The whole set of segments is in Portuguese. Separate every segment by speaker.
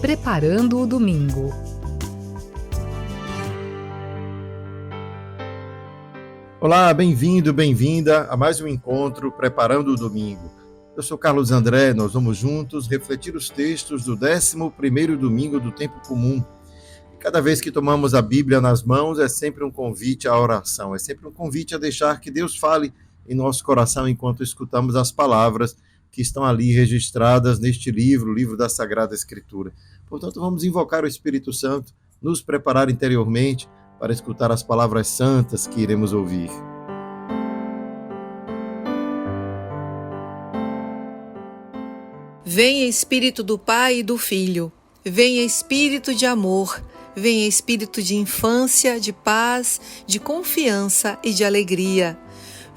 Speaker 1: Preparando o Domingo.
Speaker 2: Olá, bem-vindo, bem-vinda a mais um encontro Preparando o Domingo. Eu sou Carlos André, nós vamos juntos refletir os textos do 11º domingo do tempo comum. Cada vez que tomamos a Bíblia nas mãos, é sempre um convite à oração, é sempre um convite a deixar que Deus fale em nosso coração enquanto escutamos as palavras que estão ali registradas neste livro, o livro da Sagrada Escritura. Portanto, vamos invocar o Espírito Santo, nos preparar interiormente para escutar as palavras santas que iremos ouvir.
Speaker 3: Venha Espírito do Pai e do Filho, venha Espírito de amor, venha Espírito de infância, de paz, de confiança e de alegria.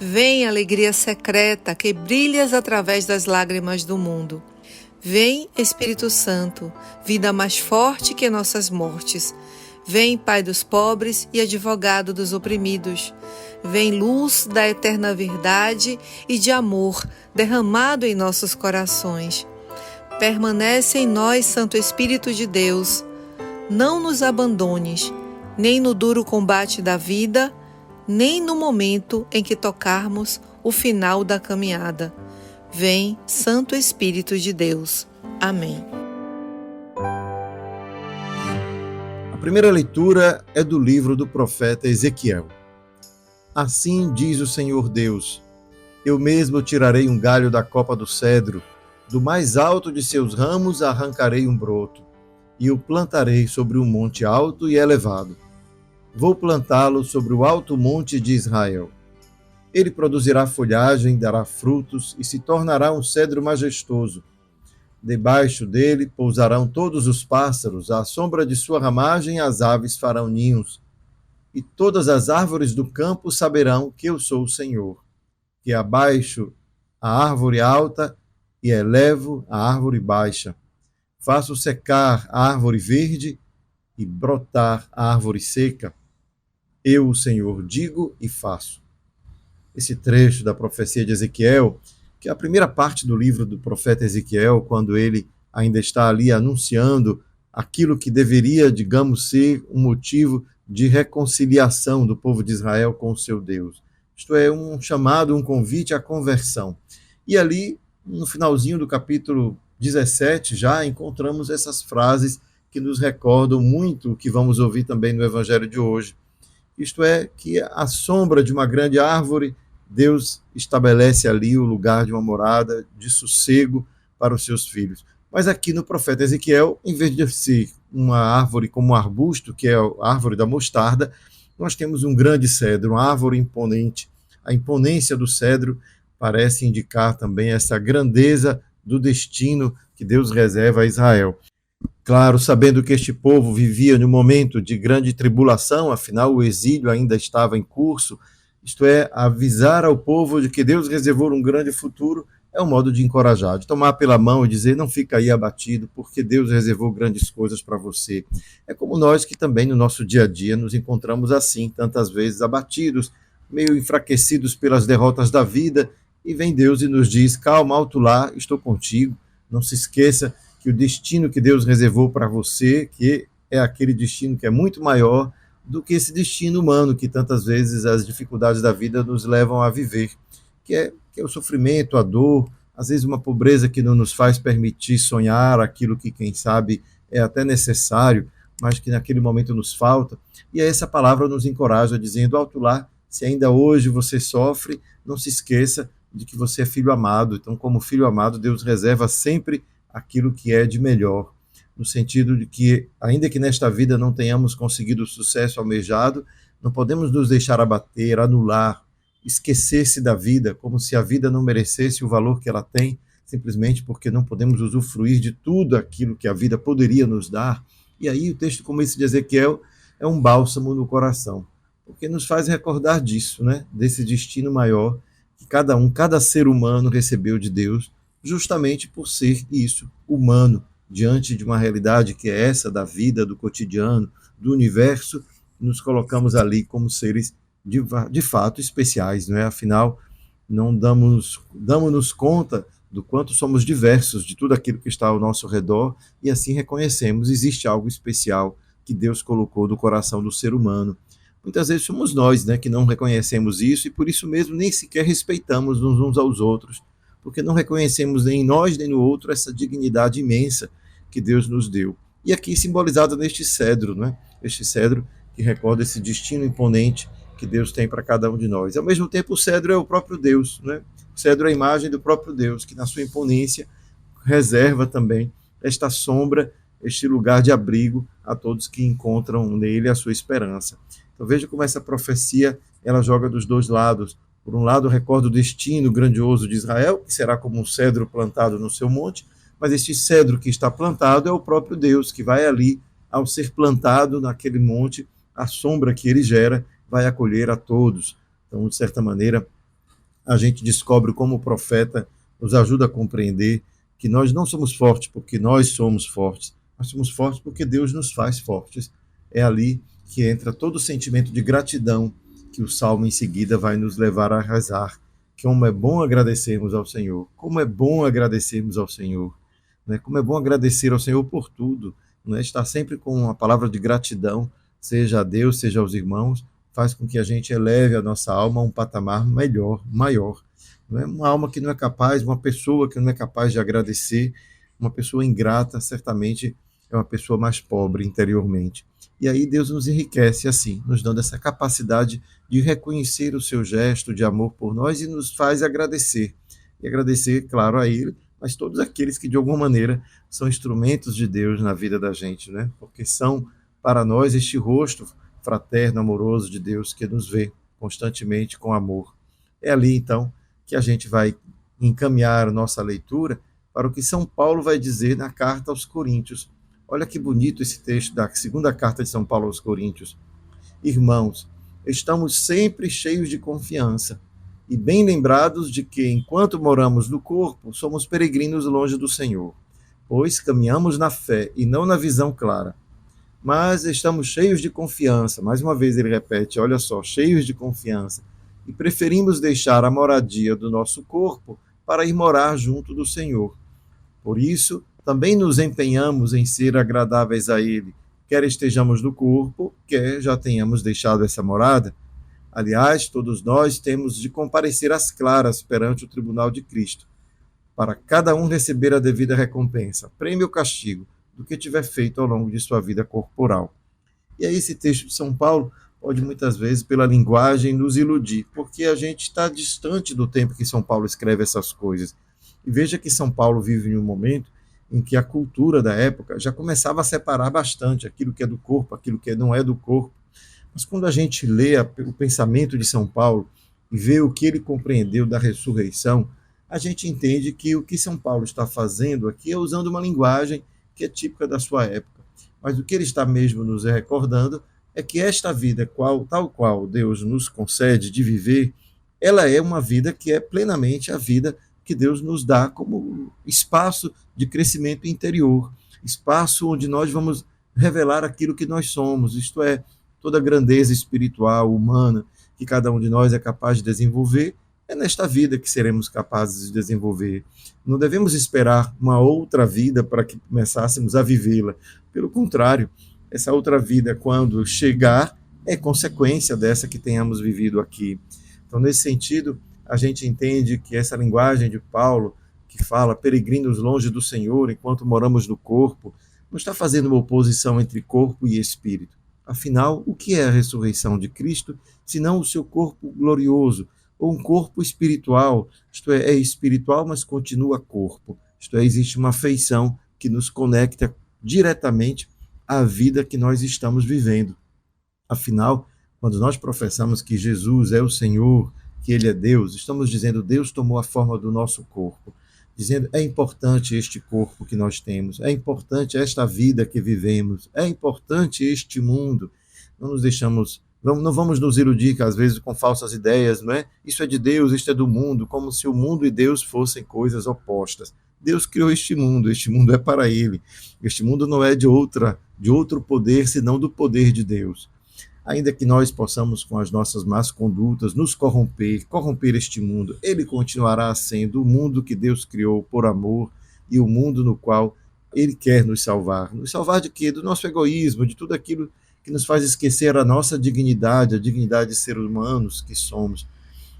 Speaker 3: Vem alegria secreta que brilhas através das lágrimas do mundo. Vem Espírito Santo, vida mais forte que nossas mortes. Vem Pai dos pobres e advogado dos oprimidos. Vem luz da eterna verdade e de amor derramado em nossos corações. Permanece em nós, Santo Espírito de Deus. Não nos abandones, nem no duro combate da vida, nem no momento em que tocarmos o final da caminhada. Vem, Santo Espírito de Deus. Amém.
Speaker 2: A primeira leitura é do livro do profeta Ezequiel. Assim diz o Senhor Deus: eu mesmo tirarei um galho da copa do cedro, do mais alto de seus ramos arrancarei um broto, e o plantarei sobre um monte alto e elevado. Vou plantá-lo sobre o alto monte de Israel. Ele produzirá folhagem, dará frutos e se tornará um cedro majestoso. Debaixo dele pousarão todos os pássaros, à sombra de sua ramagem as aves farão ninhos. E todas as árvores do campo saberão que eu sou o Senhor, que abaixo a árvore alta e elevo a árvore baixa. Faço secar a árvore verde e brotar a árvore seca. Eu, o Senhor, digo e faço. Esse trecho da profecia de Ezequiel, que é a primeira parte do livro do profeta Ezequiel, quando ele ainda está ali anunciando aquilo que deveria, digamos, ser um motivo de reconciliação do povo de Israel com o seu Deus. Isto é, um chamado, um convite à conversão. E ali, no finalzinho do capítulo 17, já encontramos essas frases que nos recordam muito o que vamos ouvir também no Evangelho de hoje. Isto é, que à sombra de uma grande árvore, Deus estabelece ali o lugar de uma morada de sossego para os seus filhos. Mas aqui no profeta Ezequiel, em vez de ser uma árvore como um arbusto, que é a árvore da mostarda, nós temos um grande cedro, uma árvore imponente. A imponência do cedro parece indicar também essa grandeza do destino que Deus reserva a Israel. Claro, sabendo que este povo vivia num momento de grande tribulação, afinal o exílio ainda estava em curso, isto é, avisar ao povo de que Deus reservou um grande futuro, é um modo de encorajar, de tomar pela mão e dizer, não fica aí abatido, porque Deus reservou grandes coisas para você. É como nós que também no nosso dia a dia nos encontramos assim, tantas vezes abatidos, meio enfraquecidos pelas derrotas da vida, e vem Deus e nos diz, calma, alto lá, estou contigo, não se esqueça que o destino que Deus reservou para você, que é aquele destino que é muito maior do que esse destino humano que tantas vezes as dificuldades da vida nos levam a viver, que é o sofrimento, a dor, às vezes uma pobreza que não nos faz permitir sonhar aquilo que, quem sabe, é até necessário, mas que naquele momento nos falta. E essa palavra nos encoraja, dizendo, alto lá, se ainda hoje você sofre, não se esqueça de que você é filho amado. Então, como filho amado, Deus reserva sempre aquilo que é de melhor, no sentido de que, ainda que nesta vida não tenhamos conseguido o sucesso almejado, não podemos nos deixar abater, anular, esquecer-se da vida, como se a vida não merecesse o valor que ela tem, simplesmente porque não podemos usufruir de tudo aquilo que a vida poderia nos dar. E aí o texto como esse de Ezequiel é um bálsamo no coração, porque nos faz recordar disso, né? Desse destino maior que cada ser humano recebeu de Deus, justamente por ser isso, humano, diante de uma realidade que é essa da vida, do cotidiano, do universo, nos colocamos ali como seres de fato especiais, não é? Afinal, não damos-nos conta do quanto somos diversos de tudo aquilo que está ao nosso redor, e assim reconhecemos, existe algo especial que Deus colocou no coração do ser humano. Muitas vezes somos nós, né, que não reconhecemos isso e por isso mesmo nem sequer respeitamos uns aos outros, porque não reconhecemos nem em nós nem no outro essa dignidade imensa que Deus nos deu. E aqui simbolizado neste cedro, né? Este cedro que recorda esse destino imponente que Deus tem para cada um de nós. Ao mesmo tempo, o cedro é o próprio Deus, né? O cedro é a imagem do próprio Deus, que na sua imponência reserva também esta sombra, este lugar de abrigo a todos que encontram nele a sua esperança. Então veja como essa profecia ela joga dos dois lados. Por um lado, recorda o destino grandioso de Israel, que será como um cedro plantado no seu monte, mas este cedro que está plantado é o próprio Deus, que vai ali, ao ser plantado naquele monte, a sombra que ele gera vai acolher a todos. Então, de certa maneira, a gente descobre como o profeta nos ajuda a compreender que nós não somos fortes porque nós somos fortes, nós somos fortes porque Deus nos faz fortes. É ali que entra todo o sentimento de gratidão que o Salmo em seguida vai nos levar a rezar. Como é bom agradecermos ao Senhor, como é bom agradecermos ao Senhor, né? Como é bom agradecer ao Senhor por tudo, né? Estar sempre com uma palavra de gratidão, seja a Deus, seja aos irmãos, faz com que a gente eleve a nossa alma a um patamar melhor, maior. Né? Uma alma que não é capaz, uma pessoa que não é capaz de agradecer, uma pessoa ingrata, certamente é uma pessoa mais pobre interiormente. E aí Deus nos enriquece assim, nos dando essa capacidade de reconhecer o seu gesto de amor por nós e nos faz agradecer. E agradecer, claro, a Ele, mas todos aqueles que de alguma maneira são instrumentos de Deus na vida da gente, né? Porque são para nós este rosto fraterno, amoroso de Deus que nos vê constantemente com amor. É ali, então, que a gente vai encaminhar nossa leitura para o que São Paulo vai dizer na carta aos Coríntios. Olha que bonito esse texto da segunda carta de São Paulo aos Coríntios. Irmãos, estamos sempre cheios de confiança e bem lembrados de que, enquanto moramos no corpo, somos peregrinos longe do Senhor, pois caminhamos na fé e não na visão clara. Mas estamos cheios de confiança, mais uma vez ele repete, olha só, cheios de confiança, e preferimos deixar a moradia do nosso corpo para ir morar junto do Senhor. Por isso, também nos empenhamos em ser agradáveis a Ele, quer estejamos no corpo, quer já tenhamos deixado essa morada. Aliás, todos nós temos de comparecer às claras perante o tribunal de Cristo, para cada um receber a devida recompensa, prêmio ou castigo, do que tiver feito ao longo de sua vida corporal. E aí esse texto de São Paulo pode muitas vezes, pela linguagem, nos iludir, porque a gente está distante do tempo que São Paulo escreve essas coisas. E veja que São Paulo vive em um momento em que a cultura da época já começava a separar bastante aquilo que é do corpo, aquilo que não é do corpo. Mas quando a gente lê o pensamento de São Paulo e vê o que ele compreendeu da ressurreição, a gente entende que o que São Paulo está fazendo aqui é usando uma linguagem que é típica da sua época. Mas o que ele está mesmo nos recordando é que esta vida, tal qual Deus nos concede de viver, ela é uma vida que é plenamente a vida que Deus nos dá como espaço de crescimento interior, espaço onde nós vamos revelar aquilo que nós somos, isto é, toda a grandeza espiritual, humana, que cada um de nós é capaz de desenvolver, é nesta vida que seremos capazes de desenvolver. Não devemos esperar uma outra vida para que começássemos a vivê-la. Pelo contrário, essa outra vida, quando chegar, é consequência dessa que tenhamos vivido aqui. Então, nesse sentido, a gente entende que essa linguagem de Paulo, que fala peregrinos longe do Senhor enquanto moramos no corpo, não está fazendo uma oposição entre corpo e espírito. Afinal, o que é a ressurreição de Cristo, senão o seu corpo glorioso, ou um corpo espiritual, isto é espiritual, mas continua corpo. Isto é, existe uma afeição que nos conecta diretamente à vida que nós estamos vivendo. Afinal, quando nós professamos que Jesus é o Senhor, que Ele é Deus, estamos dizendo Deus tomou a forma do nosso corpo, dizendo é importante este corpo que nós temos, é importante esta vida que vivemos, é importante este mundo. Não vamos nos iludir, que às vezes com falsas ideias, não é? Isso é de Deus, isto é do mundo, como se o mundo e Deus fossem coisas opostas. Deus criou este mundo é para Ele. Este mundo não é de outro poder, senão do poder de Deus. ainda que nós possamos, com as nossas más condutas, nos corromper este mundo, ele continuará sendo o mundo que Deus criou por amor e o mundo no qual ele quer nos salvar. Nos salvar de quê? Do nosso egoísmo, de tudo aquilo que nos faz esquecer a nossa dignidade, a dignidade de seres humanos que somos.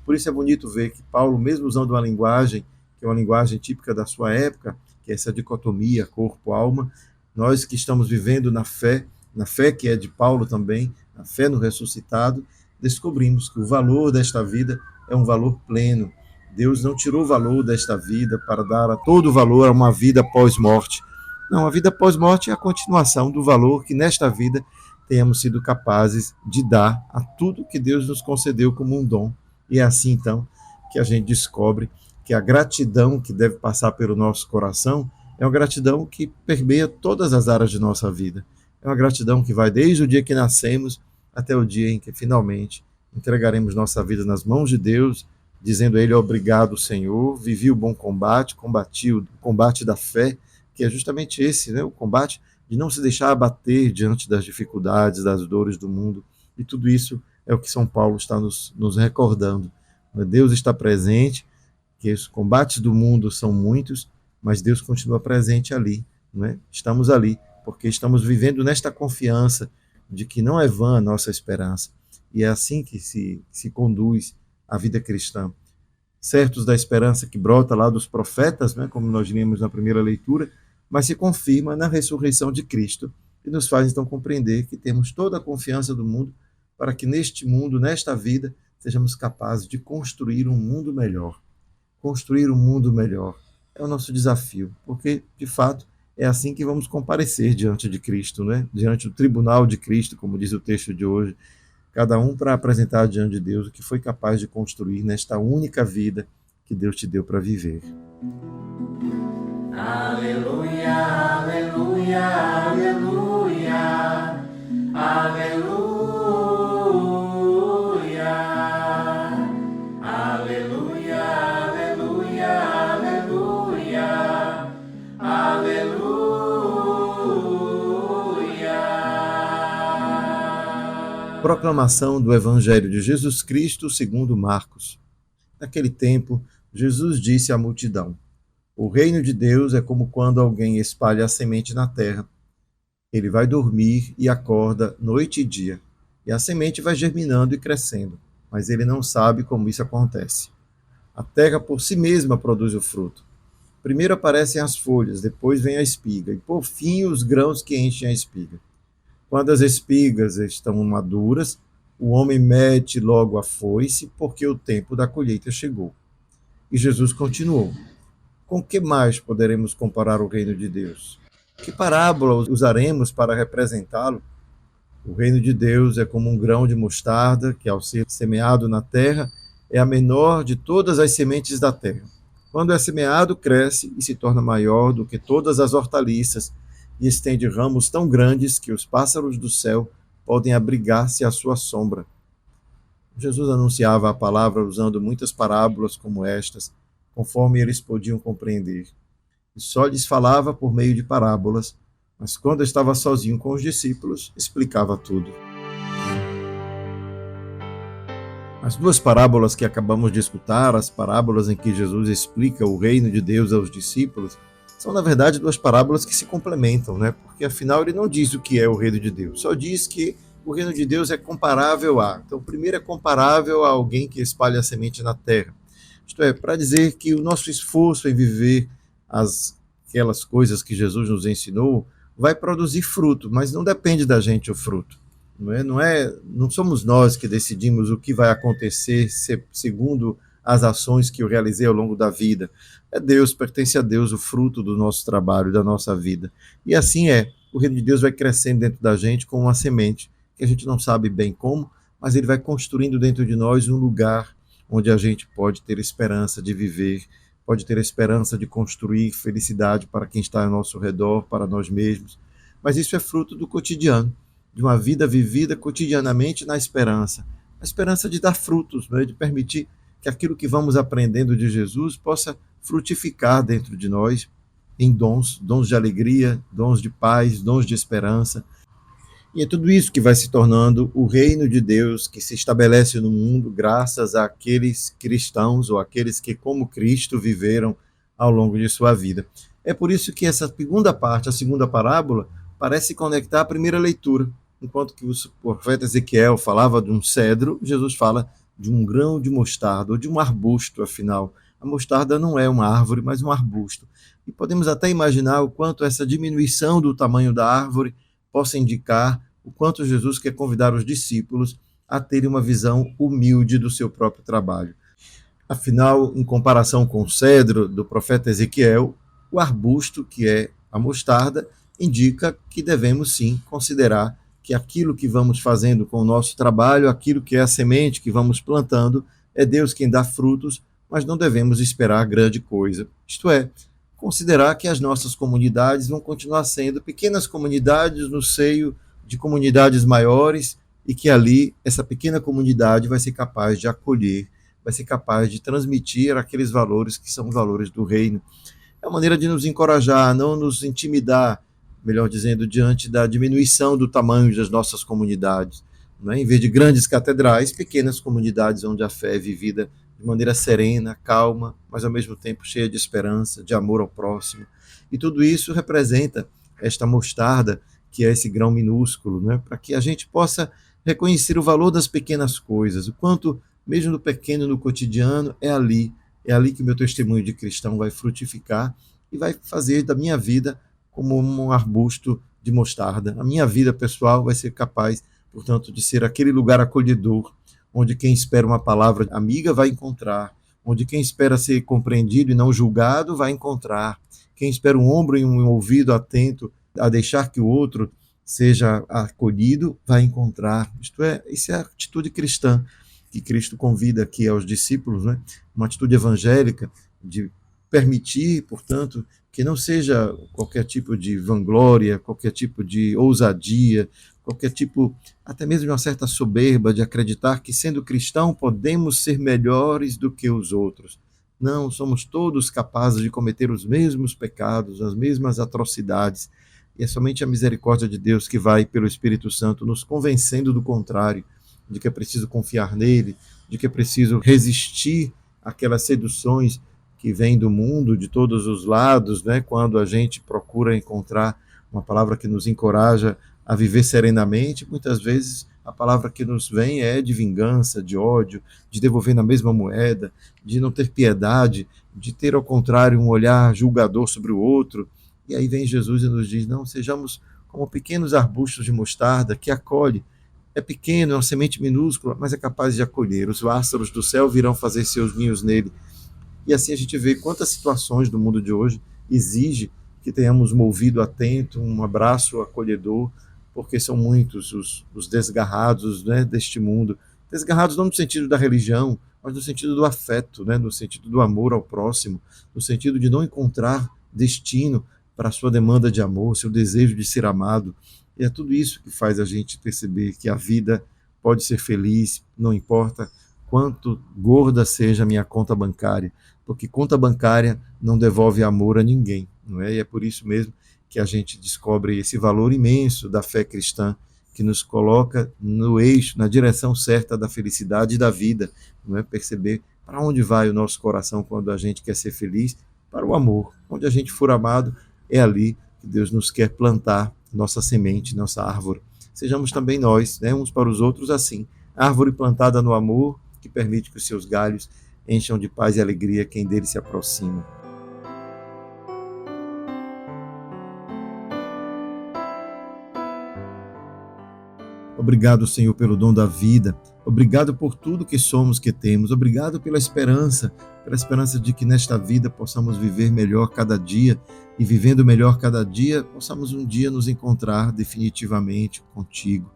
Speaker 2: Por isso é bonito ver que Paulo, mesmo usando uma linguagem, que é uma linguagem típica da sua época, que é essa dicotomia corpo-alma, nós que estamos vivendo na fé que é de Paulo também, a fé no ressuscitado, descobrimos que o valor desta vida é um valor pleno. Deus não tirou o valor desta vida para dar a todo o valor a uma vida pós-morte. Não, a vida pós-morte é a continuação do valor que nesta vida tenhamos sido capazes de dar a tudo que Deus nos concedeu como um dom. E é assim, então, que a gente descobre que a gratidão que deve passar pelo nosso coração é uma gratidão que permeia todas as áreas de nossa vida. É uma gratidão que vai desde o dia que nascemos até o dia em que finalmente entregaremos nossa vida nas mãos de Deus, dizendo a Ele: obrigado, Senhor, vivi o bom combate, combati o combate da fé, que é justamente esse, né? O combate de não se deixar abater diante das dificuldades, das dores do mundo. E tudo isso é o que São Paulo está nos recordando. Deus está presente, que os combates do mundo são muitos, mas Deus continua presente ali. Né? Estamos ali, porque estamos vivendo nesta confiança de que não é vã a nossa esperança. E é assim que se conduz a vida cristã. Certos da esperança que brota lá dos profetas, né, como nós lemos na primeira leitura, mas se confirma na ressurreição de Cristo e nos faz então compreender que temos toda a confiança do mundo para que neste mundo, nesta vida, sejamos capazes de construir um mundo melhor. Construir um mundo melhor é o nosso desafio, porque, de fato, é assim que vamos comparecer diante de Cristo, né? Diante do tribunal de Cristo, como diz o texto de hoje, cada um para apresentar diante de Deus o que foi capaz de construir nesta única vida que Deus te deu para viver.
Speaker 4: Aleluia, aleluia, aleluia, aleluia, aleluia, aleluia, aleluia, aleluia.
Speaker 2: Proclamação do Evangelho de Jesus Cristo segundo Marcos. Naquele tempo, Jesus disse à multidão: o reino de Deus é como quando alguém espalha a semente na terra. Ele vai dormir e acorda noite e dia, e a semente vai germinando e crescendo, mas ele não sabe como isso acontece. A terra por si mesma produz o fruto. Primeiro aparecem as folhas, depois vem a espiga, e por fim os grãos que enchem a espiga. Quando as espigas estão maduras, o homem mete logo a foice, porque o tempo da colheita chegou. E Jesus continuou: com que mais poderemos comparar o reino de Deus? Que parábola usaremos para representá-lo? O reino de Deus é como um grão de mostarda, que ao ser semeado na terra, é a menor de todas as sementes da terra. Quando é semeado, cresce e se torna maior do que todas as hortaliças, e estende ramos tão grandes que os pássaros do céu podem abrigar-se à sua sombra. Jesus anunciava a palavra usando muitas parábolas como estas, conforme eles podiam compreender. E só lhes falava por meio de parábolas, mas quando estava sozinho com os discípulos, explicava tudo. As duas parábolas que acabamos de escutar, as parábolas em que Jesus explica o reino de Deus aos discípulos, são, na verdade, duas parábolas que se complementam, né? Porque, afinal, ele não diz o que é o reino de Deus, só diz que o reino de Deus é comparável a... Então, o primeiro é comparável a alguém que espalha a semente na terra. Isto é, para dizer que o nosso esforço em viver aquelas coisas que Jesus nos ensinou vai produzir fruto, mas não depende da gente o fruto. Não somos nós que decidimos o que vai acontecer segundo as ações que eu realizei ao longo da vida. É Deus, pertence a Deus o fruto do nosso trabalho, da nossa vida. E assim é, o reino de Deus vai crescendo dentro da gente como uma semente, que a gente não sabe bem como, mas ele vai construindo dentro de nós um lugar onde a gente pode ter esperança de viver, pode ter esperança de construir felicidade para quem está ao nosso redor, para nós mesmos. Mas isso é fruto do cotidiano, de uma vida vivida cotidianamente na esperança. A esperança de dar frutos, né? De permitir que aquilo que vamos aprendendo de Jesus possa frutificar dentro de nós em dons de alegria, dons de paz, dons de esperança. E é tudo isso que vai se tornando o reino de Deus que se estabelece no mundo graças àqueles cristãos ou àqueles que, como Cristo, viveram ao longo de sua vida. É por isso que essa segunda parte, a segunda parábola, parece conectar a primeira leitura. Enquanto que o profeta Ezequiel falava de um cedro, Jesus fala de um grão de mostarda, ou de um arbusto, afinal. A mostarda não é uma árvore, mas um arbusto. E podemos até imaginar o quanto essa diminuição do tamanho da árvore possa indicar o quanto Jesus quer convidar os discípulos a terem uma visão humilde do seu próprio trabalho. Afinal, em comparação com o cedro do profeta Ezequiel, o arbusto, que é a mostarda, indica que devemos sim considerar que aquilo que vamos fazendo com o nosso trabalho, aquilo que é a semente que vamos plantando, é Deus quem dá frutos, mas não devemos esperar grande coisa. Isto é, considerar que as nossas comunidades vão continuar sendo pequenas comunidades no seio de comunidades maiores e que ali essa pequena comunidade vai ser capaz de acolher, vai ser capaz de transmitir aqueles valores que são valores do reino. É uma maneira de nos encorajar, não nos intimidar, melhor dizendo, diante da diminuição do tamanho das nossas comunidades. Né? Em vez de grandes catedrais, pequenas comunidades onde a fé é vivida de maneira serena, calma, mas ao mesmo tempo cheia de esperança, de amor ao próximo. E tudo isso representa esta mostarda, que é esse grão minúsculo, né? Para que a gente possa reconhecer o valor das pequenas coisas, o quanto, mesmo no pequeno, no cotidiano, é ali que o meu testemunho de cristão vai frutificar e vai fazer da minha vida como um arbusto de mostarda. A minha vida pessoal vai ser capaz, portanto, de ser aquele lugar acolhedor, onde quem espera uma palavra amiga vai encontrar, onde quem espera ser compreendido e não julgado vai encontrar, quem espera um ombro e um ouvido atento a deixar que o outro seja acolhido vai encontrar. Isto é, isso é a atitude cristã que Cristo convida aqui aos discípulos, né? Uma atitude evangélica de permitir, portanto, que não seja qualquer tipo de vanglória, qualquer tipo de ousadia, qualquer tipo, até mesmo de uma certa soberba, de acreditar que, sendo cristão, podemos ser melhores do que os outros. Não, somos todos capazes de cometer os mesmos pecados, as mesmas atrocidades, e é somente a misericórdia de Deus que vai, pelo Espírito Santo, nos convencendo do contrário, de que é preciso confiar nele, de que é preciso resistir àquelas seduções que vêm do mundo, de todos os lados, né? Quando a gente procura encontrar uma palavra que nos encoraja a viver serenamente, muitas vezes a palavra que nos vem é de vingança, de ódio, de devolver na mesma moeda, de não ter piedade, de ter, ao contrário, um olhar julgador sobre o outro. E aí vem Jesus e nos diz, não, sejamos como pequenos arbustos de mostarda que acolhe. É pequeno, é uma semente minúscula, mas é capaz de acolher. Os pássaros do céu virão fazer seus ninhos nele. E assim a gente vê quantas situações do mundo de hoje exige que tenhamos um ouvido atento, um abraço acolhedor, porque são muitos os desgarrados, né, deste mundo. Desgarrados não no sentido da religião, mas no sentido do afeto, né, no sentido do amor ao próximo, no sentido de não encontrar destino para a sua demanda de amor, seu desejo de ser amado. E é tudo isso que faz a gente perceber que a vida pode ser feliz, não importa quanto gorda seja a minha conta bancária, porque conta bancária não devolve amor a ninguém, não é? E é por isso mesmo que a gente descobre esse valor imenso da fé cristã, que nos coloca no eixo, na direção certa da felicidade e da vida, não é? Perceber para onde vai o nosso coração quando a gente quer ser feliz, para o amor. Onde a gente for amado, é ali que Deus nos quer plantar nossa semente, nossa árvore. Sejamos também nós, né, uns para os outros assim, árvore plantada no amor, que permite que os seus galhos encham de paz e alegria quem dele se aproxima. Obrigado, Senhor, pelo dom da vida. Obrigado por tudo que somos, que temos. Obrigado pela esperança de que nesta vida possamos viver melhor cada dia e, vivendo melhor cada dia, possamos um dia nos encontrar definitivamente contigo.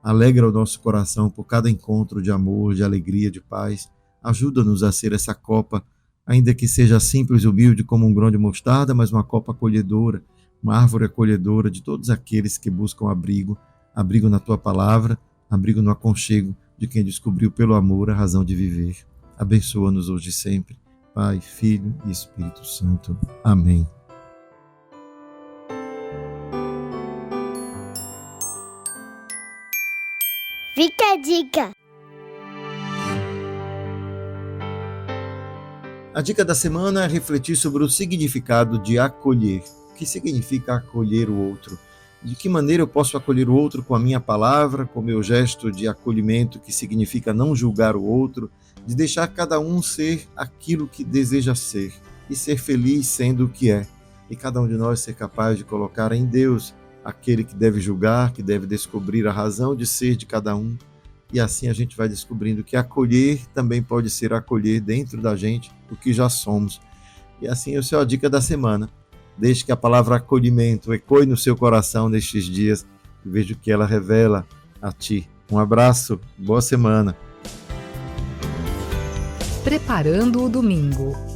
Speaker 2: Alegra o nosso coração por cada encontro de amor, de alegria, de paz. Ajuda-nos a ser essa copa, ainda que seja simples e humilde como um grão de mostarda, mas uma copa acolhedora, uma árvore acolhedora de todos aqueles que buscam abrigo na tua palavra, abrigo no aconchego de quem descobriu pelo amor a razão de viver. Abençoa-nos hoje e sempre, Pai, Filho e Espírito Santo. Amém.
Speaker 5: Fica a dica.
Speaker 2: A dica da semana é refletir sobre o significado de acolher. O que significa acolher o outro? De que maneira eu posso acolher o outro com a minha palavra, com o meu gesto de acolhimento, que significa não julgar o outro, de deixar cada um ser aquilo que deseja ser e ser feliz sendo o que é. E cada um de nós ser capaz de colocar em Deus aquele que deve julgar, que deve descobrir a razão de ser de cada um. E assim a gente vai descobrindo que acolher também pode ser acolher dentro da gente o que já somos. E assim essa é a dica da semana. Deixe que a palavra acolhimento ecoe no seu coração nestes dias e veja o que ela revela a ti. Um abraço, boa semana.
Speaker 1: Preparando o domingo.